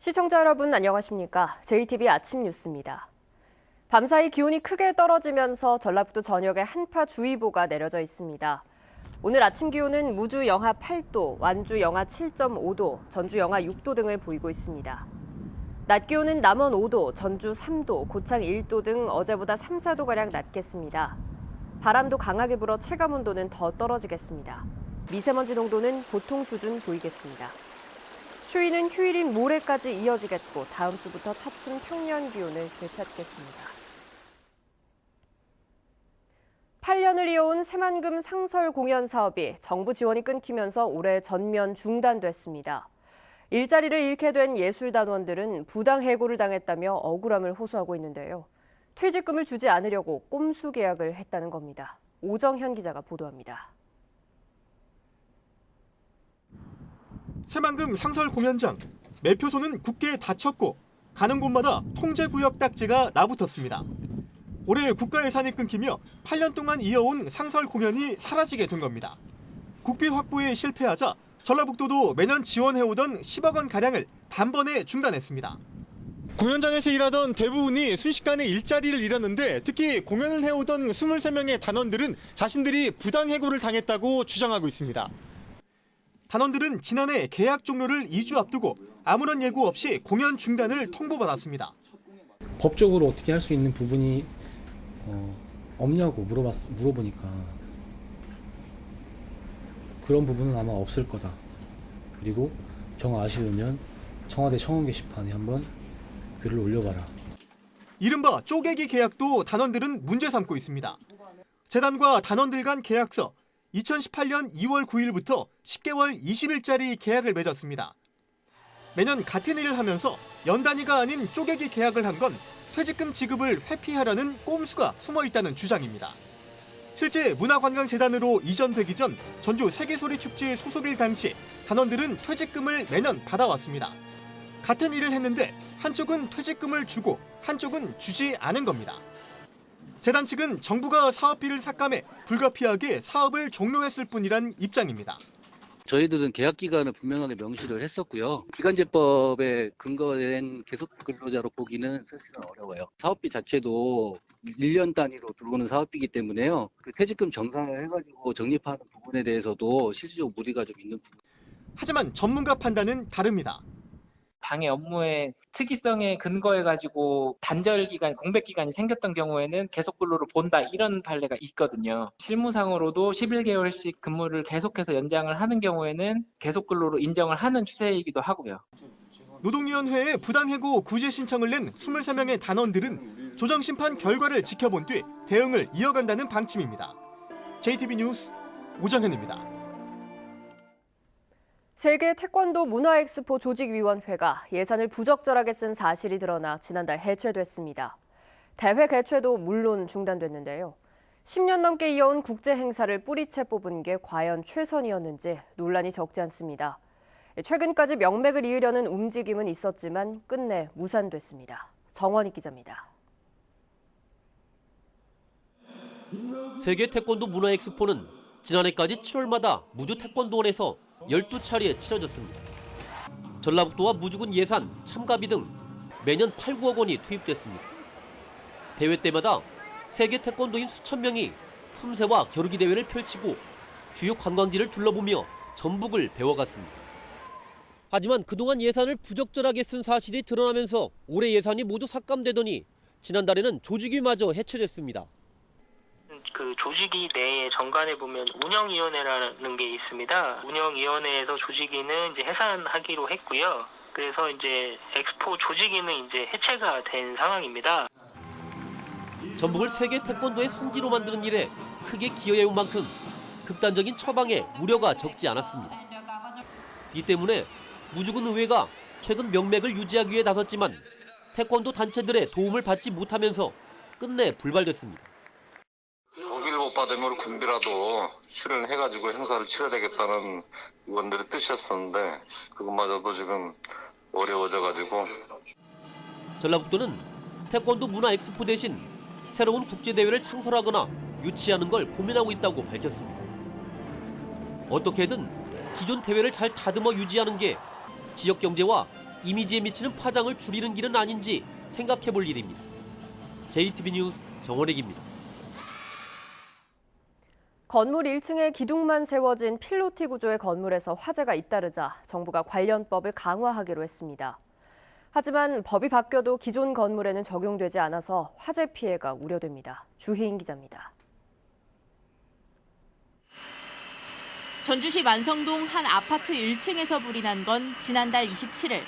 시청자 여러분 안녕하십니까? JTB 아침 뉴스입니다. 밤사이 기온이 크게 떨어지면서 전라북도 전역에 한파주의보가 내려져 있습니다. 오늘 아침 기온은 무주 영하 8도, 완주 영하 7.5도, 전주 영하 6도 등을 보이고 있습니다. 낮 기온은 남원 5도, 전주 3도, 고창 1도 등 어제보다 3, 4도가량 낮겠습니다. 바람도 강하게 불어 체감온도는 더 떨어지겠습니다. 미세먼지 농도는 보통 수준 보이겠습니다. 추위는 휴일인 모레까지 이어지겠고 다음 주부터 차츰 평년 기온을 되찾겠습니다. 8년을 이어온 새만금 상설 공연 사업이 정부 지원이 끊기면서 올해 전면 중단됐습니다. 일자리를 잃게 된 예술단원들은 부당 해고를 당했다며 억울함을 호소하고 있는데요. 퇴직금을 주지 않으려고 꼼수 계약을 했다는 겁니다. 오정현 기자가 보도합니다. 새만금 상설 공연장, 매표소는 굳게 닫혔고 가는 곳마다 통제구역 딱지가 나붙었습니다. 올해 국가 예산이 끊기며 8년 동안 이어온 상설 공연이 사라지게 된 겁니다. 국비 확보에 실패하자 전라북도도 매년 지원해오던 10억 원 가량을 단번에 중단했습니다. 공연장에서 일하던 대부분이 순식간에 일자리를 잃었는데 특히 공연을 해오던 23명의 단원들은 자신들이 부당 해고를 당했다고 주장하고 있습니다. 단원들은 지난해 계약 종료를 2주 앞두고 아무런 예고 없이 공연 중단을 통보받았습니다. 법적으로 어떻게 할 수 있는 부분이 없냐고 물어보니까 그런 부분은 아마 없을 거다. 그리고 정 아쉬우면 청와대 청원 게시판에 한번 글을 올려봐라. 이른바 쪼개기 계약도 단원들은 문제 삼고 있습니다. 재단과 단원들 간 계약서 2018년 2월 9일부터 10개월 20일짜리 계약을 맺었습니다. 매년 같은 일을 하면서 연 단위가 아닌 쪼개기 계약을 한 건 퇴직금 지급을 회피하려는 꼼수가 숨어 있다는 주장입니다. 실제 문화관광재단으로 이전되기 전 전주 세계소리축제 소속일 당시 단원들은 퇴직금을 매년 받아왔습니다. 같은 일을 했는데 한쪽은 퇴직금을 주고 한쪽은 주지 않은 겁니다. 재단 측은 정부가 사업비를 삭감해 불가피하게 사업을 종료했을 뿐이란 입장입니다. 저희들은 계약 기간을 분명하게 명시를 했었고요. 기간제법에 근거된 계속 근로자로 보기는 사실은 어려워요. 사업비 자체도 1년 단위로 들어오는 사업비이기 때문에요. 그 퇴직금 정산을 해가지고 적립하는 부분에 대해서도 실질적으로 무리가 좀 있는 부분. 하지만 전문가 판단은 다릅니다. 당의 업무의 특이성에 근거해가지고 단절 기간, 공백 기간이 생겼던 경우에는 계속 근로로 본다 이런 판례가 있거든요. 실무상으로도 11개월씩 근무를 계속해서 연장을 하는 경우에는 계속 근로로 인정을 하는 추세이기도 하고요. 노동위원회에 부당해고 구제 신청을 낸 23명의 단원들은 조정심판 결과를 지켜본 뒤 대응을 이어간다는 방침입니다. JTB 뉴스 오정현입니다. 세계 태권도 문화엑스포 조직위원회가 예산을 부적절하게 쓴 사실이 드러나 지난달 해체됐습니다. 대회 개최도 물론 중단됐는데요. 10년 넘게 이어온 국제 행사를 뿌리채 뽑은 게 과연 최선이었는지 논란이 적지 않습니다. 최근까지 명맥을 이으려는 움직임은 있었지만 끝내 무산됐습니다. 정원희 기자입니다. 세계 태권도 문화엑스포는 지난해까지 7월마다 무주 태권도원에서 12차례에 치러졌습니다. 전라북도와 무주군 예산, 참가비 등 매년 8, 9억 원이 투입됐습니다. 대회 때마다 세계 태권도인 수천 명이 품새와 겨루기 대회를 펼치고 주요 관광지를 둘러보며 전북을 배워갔습니다. 하지만 그동안 예산을 부적절하게 쓴 사실이 드러나면서 올해 예산이 모두 삭감되더니 지난달에는 조직위마저 해체됐습니다. 그 조직위 내에 정관에 보면 운영위원회라는 게 있습니다. 운영위원회에서 조직위는 이제 해산하기로 했고요. 그래서 이제 엑스포 조직위는 이제 해체가 된 상황입니다. 전북을 세계 태권도의 성지로 만드는 일에 크게 기여해온 만큼 극단적인 처방에 우려가 적지 않았습니다. 이 때문에 무주군 의회가 최근 명맥을 유지하기 위해 나섰지만 태권도 단체들의 도움을 받지 못하면서 끝내 불발됐습니다. 독일 못 받으면 군비라도 출연해가지고 행사를 치러야 되겠다는 의원들의 뜻이었었는데 그것마저도 지금 어려워져가지고. 전라북도는 태권도 문화 엑스포 대신 새로운 국제대회를 창설하거나 유치하는 걸 고민하고 있다고 밝혔습니다. 어떻게든 기존 대회를 잘 다듬어 유지하는 게 지역 경제와 이미지에 미치는 파장을 줄이는 길은 아닌지 생각해볼 일입니다. JTB 뉴스 정원익입니다. 건물 1층에 기둥만 세워진 필로티 구조의 건물에서 화재가 잇따르자 정부가 관련법을 강화하기로 했습니다. 하지만 법이 바뀌어도 기존 건물에는 적용되지 않아서 화재 피해가 우려됩니다. 주희인 기자입니다. 전주시 만성동 한 아파트 1층에서 불이 난 건 지난달 27일.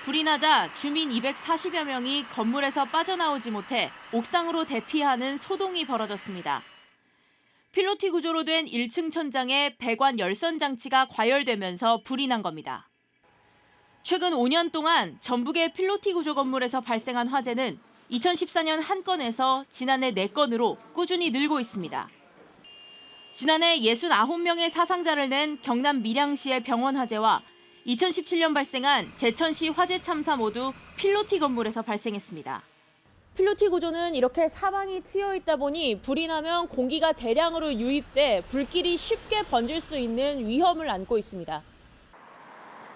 불이 나자 주민 240여 명이 건물에서 빠져나오지 못해 옥상으로 대피하는 소동이 벌어졌습니다. 필로티 구조로 된 1층 천장에 배관 열선 장치가 과열되면서 불이 난 겁니다. 최근 5년 동안 전북의 필로티 구조 건물에서 발생한 화재는 2014년 1건에서 지난해 4건으로 꾸준히 늘고 있습니다. 지난해 69명의 사상자를 낸 경남 밀양시의 병원 화재와 2017년 발생한 제천시 화재 참사 모두 필로티 건물에서 발생했습니다. 필로티 구조는 이렇게 사방이 트여 있다 보니 불이 나면 공기가 대량으로 유입돼 불길이 쉽게 번질 수 있는 위험을 안고 있습니다.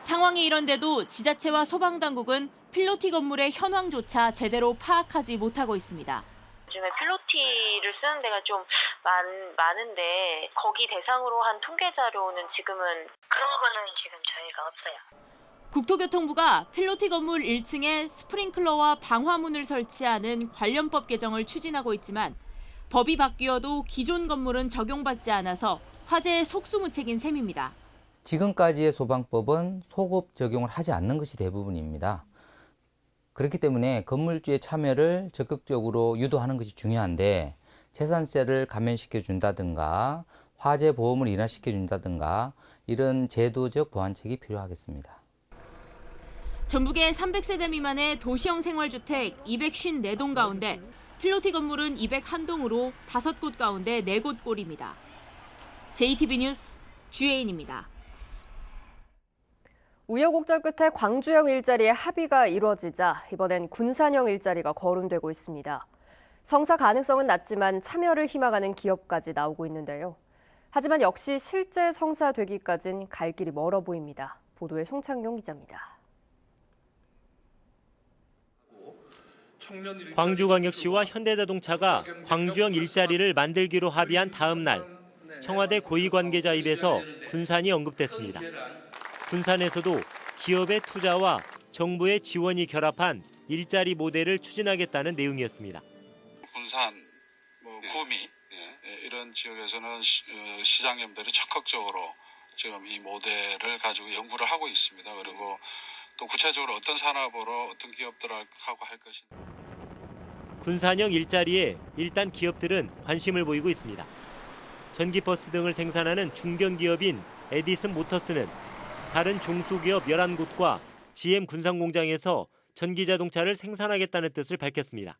상황이 이런데도 지자체와 소방당국은 필로티 건물의 현황조차 제대로 파악하지 못하고 있습니다. 요즘에 필로티를 쓰는 데가 좀 많은데 거기 대상으로 한 통계 자료는 지금은 그런 거는 지금 저희가 없어요. 국토교통부가 필로티 건물 1층에 스프링클러와 방화문을 설치하는 관련법 개정을 추진하고 있지만 법이 바뀌어도 기존 건물은 적용받지 않아서 화재의 속수무책인 셈입니다. 지금까지의 소방법은 소급 적용을 하지 않는 것이 대부분입니다. 그렇기 때문에 건물주의 참여를 적극적으로 유도하는 것이 중요한데 재산세를 감면시켜 준다든가 화재 보험을 인하시켜 준다든가 이런 제도적 보완책이 필요하겠습니다. 전북의 300세대 미만의 도시형 생활주택 254동 가운데 필로티 건물은 201동으로 5곳 가운데 4곳 꼴입니다. JTB 뉴스 주혜인입니다. 우여곡절 끝에 광주형 일자리에 합의가 이루어지자 이번엔 군산형 일자리가 거론되고 있습니다. 성사 가능성은 낮지만 참여를 희망하는 기업까지 나오고 있는데요. 하지만 역시 실제 성사되기까진 갈 길이 멀어 보입니다. 보도에 송창용 기자입니다. 광주광역시와 현대자동차가 광주형 일자리를 만들기로 합의한 다음 날 청와대 고위 관계자 입에서 군산이 언급됐습니다. 군산에서도 기업의 투자와 정부의 지원이 결합한 일자리 모델을 추진하겠다는 내용이었습니다. 군산, 구미 이런 지역에서는 시장님들이 적극적으로 지금 이 모델을 가지고 연구를 하고 있습니다. 그리고 또 구체적으로 어떤 산업으로 어떤 기업들하고 할 것인지. 군산형 일자리에 일단 기업들은 관심을 보이고 있습니다. 전기버스 등을 생산하는 중견기업인 에디슨 모터스는 다른 중소기업 11곳과 GM 군산공장에서 전기자동차를 생산하겠다는 뜻을 밝혔습니다.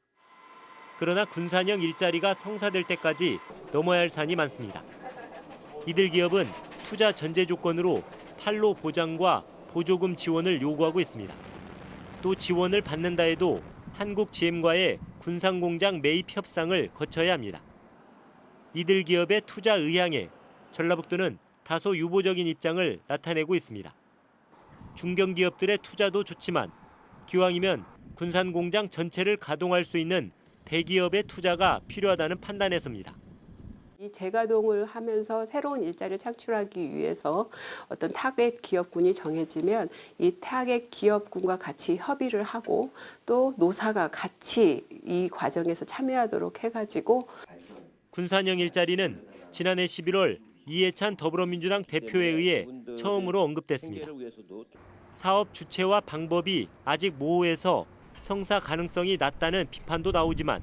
그러나 군산형 일자리가 성사될 때까지 넘어야 할 산이 많습니다. 이들 기업은 투자 전제 조건으로 판로 보장과 보조금 지원을 요구하고 있습니다. 또 지원을 받는다 해도 한국 GM과의 군산공장 매입 협상을 거쳐야 합니다. 이들 기업의 투자 의향에 전라북도는 다소 유보적인 입장을 나타내고 있습니다. 중견기업들의 투자도 좋지만 기왕이면 군산공장 전체를 가동할 수 있는 대기업의 투자가 필요하다는 판단에서입니다. 이 재가동을 하면서 새로운 일자리를 창출하기 위해서 어떤 타겟 기업군이 정해지면 이 타겟 기업군과 같이 협의를 하고 또 노사가 같이 이 과정에서 참여하도록 해가지고 군산형 일자리는 지난해 11월 이해찬 더불어민주당 대표에 의해 처음으로 언급됐습니다. 사업 주체와 방법이 아직 모호해서 성사 가능성이 낮다는 비판도 나오지만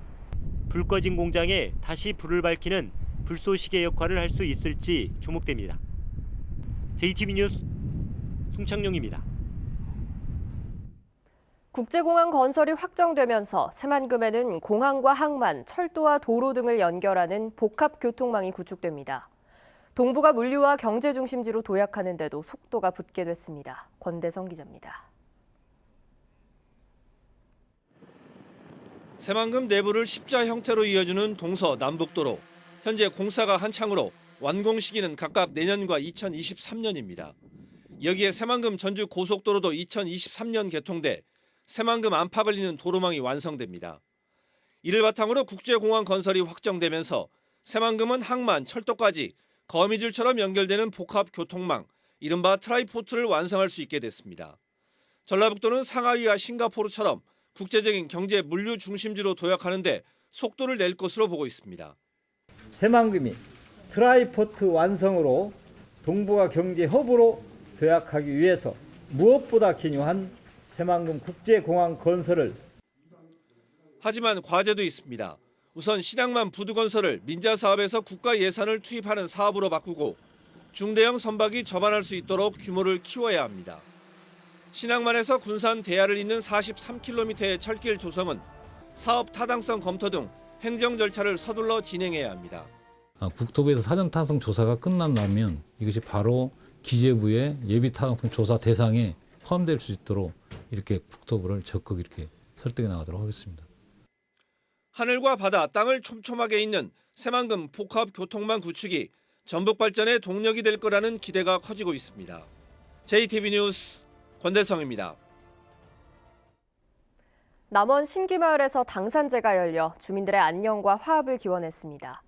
불 꺼진 공장에 다시 불을 밝히는 불쏘시개 역할을 할 수 있을지 주목됩니다. JTB 뉴스 송창용입니다. 국제공항 건설이 확정되면서 새만금에는 공항과 항만, 철도와 도로 등을 연결하는 복합교통망이 구축됩니다. 동부가 물류와 경제 중심지로 도약하는 데도 속도가 붙게 됐습니다. 권대성 기자입니다. 새만금 내부를 십자 형태로 이어주는 동서 남북도로. 현재 공사가 한창으로 완공 시기는 각각 내년과 2023년입니다. 여기에 새만금 전주 고속도로도 2023년 개통돼 새만금 안팎을 잇는 도로망이 완성됩니다. 이를 바탕으로 국제공항 건설이 확정되면서 새만금은 항만, 철도까지 거미줄처럼 연결되는 복합 교통망, 이른바 트라이포트를 완성할 수 있게 됐습니다. 전라북도는 상하이와 싱가포르처럼 국제적인 경제 물류 중심지로 도약하는 데 속도를 낼 것으로 보고 있습니다. 새만금이 트라이포트 완성으로 동북아 경제 허브로 도약하기 위해서 무엇보다 기요한 새만금 국제공항 건설을. 하지만 과제도 있습니다. 우선 신항만 부두 건설을 민자 사업에서 국가 예산을 투입하는 사업으로 바꾸고 중대형 선박이 접안할 수 있도록 규모를 키워야 합니다. 신항만에서 군산 대야를 잇는 43km의 철길 조성은 사업 타당성 검토 등 행정 절차를 서둘러 진행해야 합니다. 국토부에서 사전 타당성 조사가 끝난다면 이것이 바로 기재부의 예비 타당성 조사 대상에 포함될 수 있도록 이렇게 국토부를 적극 이렇게 설득해 나가도록 하겠습니다. 하늘과 바다, 땅을 촘촘하게 잇는 새만금 복합 교통망 구축이 전북 발전의 동력이 될 거라는 기대가 커지고 있습니다. JTB 뉴스 권대성입니다. 남원 신기마을에서 당산제가 열려 주민들의 안녕과 화합을 기원했습니다.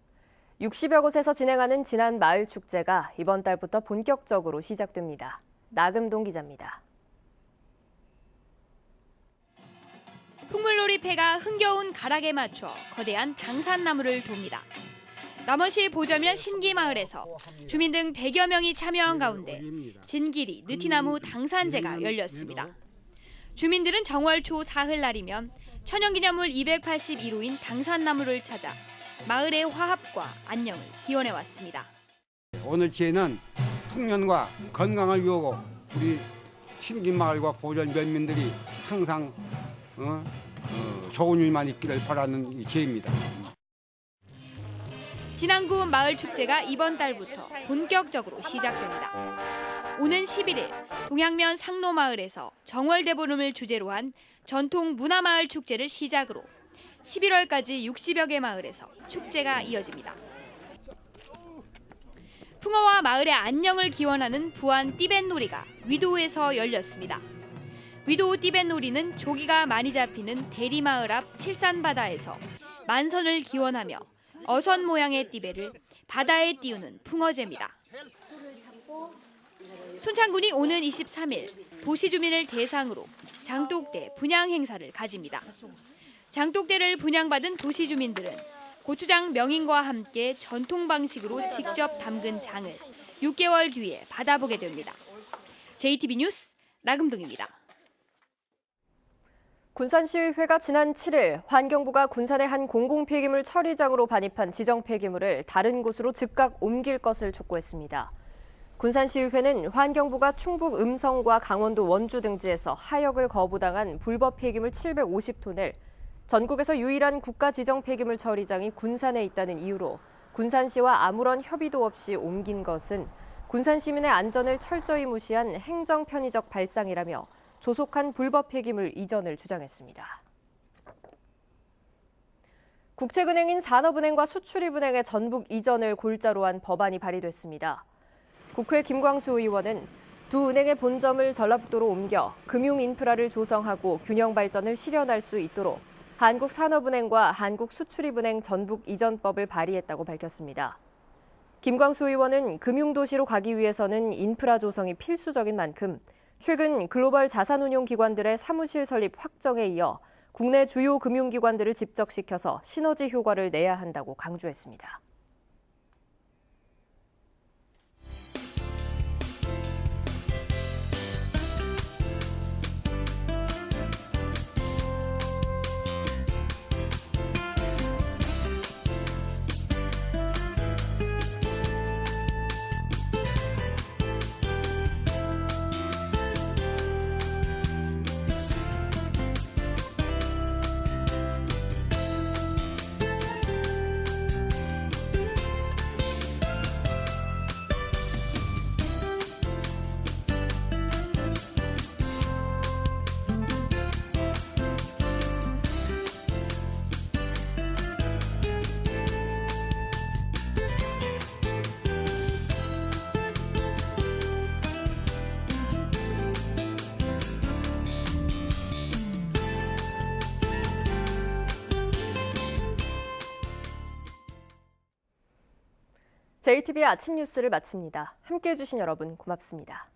60여 곳에서 진행하는 지난 마을 축제가 이번 달부터 본격적으로 시작됩니다. 나금동 기자입니다. 풍물놀이패가 흥겨운 가락에 맞춰 거대한 당산나무를 돕니다. 남원시 보저면 신기마을에서 주민 등 100여 명이 참여한 가운데 진길이 느티나무 당산제가 열렸습니다. 주민들은 정월 초 사흘날이면 천연기념물 281호인 당산나무를 찾아 마을의 화합과 안녕을 기원해왔습니다. 오늘 기회는 풍년과 건강을 위하고 우리 신기마을과 보전 면민들이 항상 좋은 일만 있기를 바라는 기회입니다. 진안구 마을 축제가 이번 달부터 본격적으로 시작됩니다. 오는 11일 동양면 상로마을에서 정월대보름을 주제로 한 전통 문화마을 축제를 시작으로 11월까지 60여 개 마을에서 축제가 이어집니다. 풍어와 마을의 안녕을 기원하는 부안 띠뱃놀이가 위도에서 열렸습니다. 위도 띠뱃놀이는 조기가 많이 잡히는 대리마을 앞 칠산바다에서 만선을 기원하며 어선 모양의 띠배를 바다에 띄우는 풍어제입니다. 순창군이 오는 23일 도시 주민을 대상으로 장독대 분양 행사를 가집니다. 장독대를 분양받은 도시 주민들은 고추장 명인과 함께 전통 방식으로 직접 담근 장을 6개월 뒤에 받아보게 됩니다. JTB 뉴스 나금동입니다. 군산시의회가 지난 7일 환경부가 군산의 한 공공폐기물 처리장으로 반입한 지정 폐기물을 다른 곳으로 즉각 옮길 것을 촉구했습니다. 군산시의회는 환경부가 충북 음성과 강원도 원주 등지에서 하역을 거부당한 불법 폐기물 750톤을 전국에서 유일한 국가 지정 폐기물 처리장이 군산에 있다는 이유로 군산시와 아무런 협의도 없이 옮긴 것은 군산 시민의 안전을 철저히 무시한 행정 편의적 발상이라며 조속한 불법 폐기물 이전을 주장했습니다. 국책은행인 산업은행과 수출입은행의 전북 이전을 골자로 한 법안이 발의됐습니다. 국회 김광수 의원은 두 은행의 본점을 전라북도로 옮겨 금융 인프라를 조성하고 균형 발전을 실현할 수 있도록 한국산업은행과 한국수출입은행 전북 이전법을 발의했다고 밝혔습니다. 김광수 의원은 금융도시로 가기 위해서는 인프라 조성이 필수적인 만큼 최근 글로벌 자산운용기관들의 사무실 설립 확정에 이어 국내 주요 금융기관들을 집적시켜서 시너지 효과를 내야 한다고 강조했습니다. JTBC 아침 뉴스를 마칩니다. 함께해 주신 여러분 고맙습니다.